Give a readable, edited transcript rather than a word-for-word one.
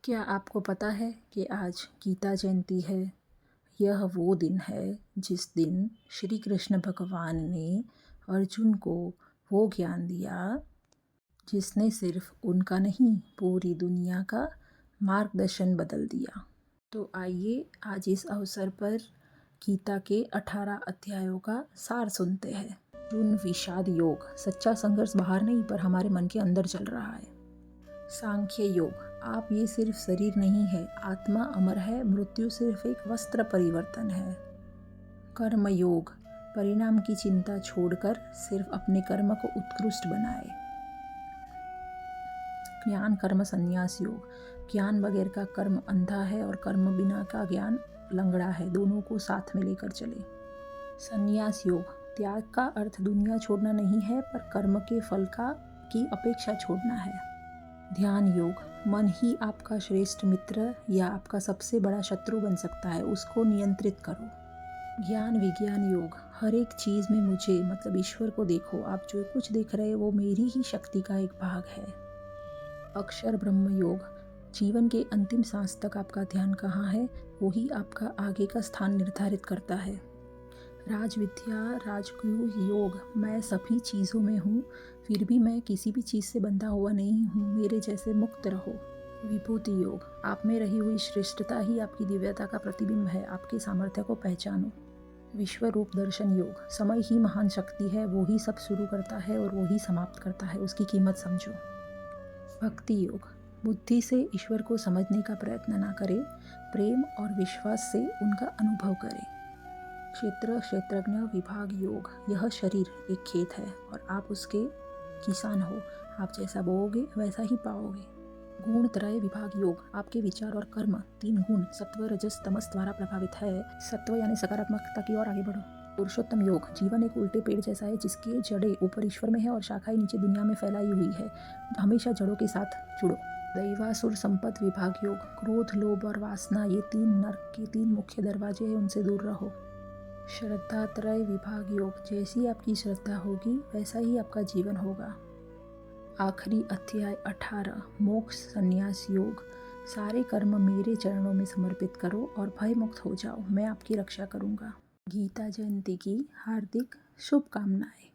क्या आपको पता है कि आज गीता जयंती है? यह वो दिन है जिस दिन श्री कृष्ण भगवान ने अर्जुन को वो ज्ञान दिया जिसने सिर्फ उनका नहीं पूरी दुनिया का मार्गदर्शन बदल दिया। तो आइए आज इस अवसर पर गीता के 18 अध्यायों का सार सुनते हैं। अर्जुन विषाद योग, सच्चा संघर्ष बाहर नहीं पर हमारे मन के अंदर चल रहा है। सांख्य योग, आप ये सिर्फ शरीर नहीं है, आत्मा अमर है, मृत्यु सिर्फ एक वस्त्र परिवर्तन है। कर्म योग, परिणाम की चिंता छोड़कर सिर्फ अपने कर्म को उत्कृष्ट बनाए। ज्ञान कर्म संन्यास योग, ज्ञान बगैर का कर्म अंधा है और कर्म बिना का ज्ञान लंगड़ा है, दोनों को साथ में लेकर चले। संन्यास योग, त्याग का अर्थ दुनिया छोड़ना नहीं है पर कर्म के फल की अपेक्षा छोड़ना है। ध्यान योग, मन ही आपका श्रेष्ठ मित्र या आपका सबसे बड़ा शत्रु बन सकता है, उसको नियंत्रित करो। ज्ञान विज्ञान योग, हर एक चीज़ में मुझे मतलब ईश्वर को देखो, आप जो कुछ देख रहे हो वो मेरी ही शक्ति का एक भाग है। अक्षर ब्रह्म योग, जीवन के अंतिम सांस तक आपका ध्यान कहाँ है वही आपका आगे का स्थान निर्धारित करता है। राजविद्या राजगुरु योग, मैं सभी चीज़ों में हूँ फिर भी मैं किसी भी चीज़ से बंधा हुआ नहीं हूँ, मेरे जैसे मुक्त रहो। विभूति योग, आप में रही हुई श्रेष्ठता ही आपकी दिव्यता का प्रतिबिंब है, आपके सामर्थ्य को पहचानो। विश्व रूप दर्शन योग, समय ही महान शक्ति है, वो ही सब शुरू करता है और वो ही समाप्त करता है, उसकी कीमत समझो। भक्ति योग, बुद्धि से ईश्वर को समझने का प्रयत्न ना करें, प्रेम और विश्वास से उनका अनुभव करें। क्षेत्र क्षेत्रज्ञ विभाग योग, यह शरीर एक खेत है और आप उसके किसान हो, आप जैसा बोओगे वैसा ही पाओगे। गुण त्रय विभाग योग, आपके विचार और कर्म 3 गुण सत्व रजस तमस द्वारा प्रभावित है, सत्व यानी सकारात्मकता की ओर आगे बढ़ो। पुरुषोत्तम योग, जीवन एक उल्टे पेड़ जैसा है जिसके जड़ें ऊपर ईश्वर में है और शाखाएं नीचे दुनिया में फैलाई हुई है, हमेशा जड़ों के साथ जुड़ो। दैवासुर संपत्ति विभाग योग, क्रोध लोभ और वासना ये 3 नरक के 3 मुख्य दरवाजे हैं, उनसे दूर रहो। श्रद्धा त्रय विभाग योग, जैसी आपकी श्रद्धा होगी वैसा ही आपका जीवन होगा। आखिरी अध्याय 18 मोक्ष संन्यास योग, सारे कर्म मेरे चरणों में समर्पित करो और भय मुक्त हो जाओ, मैं आपकी रक्षा करूंगा। गीता जयंती की हार्दिक शुभकामनाएं।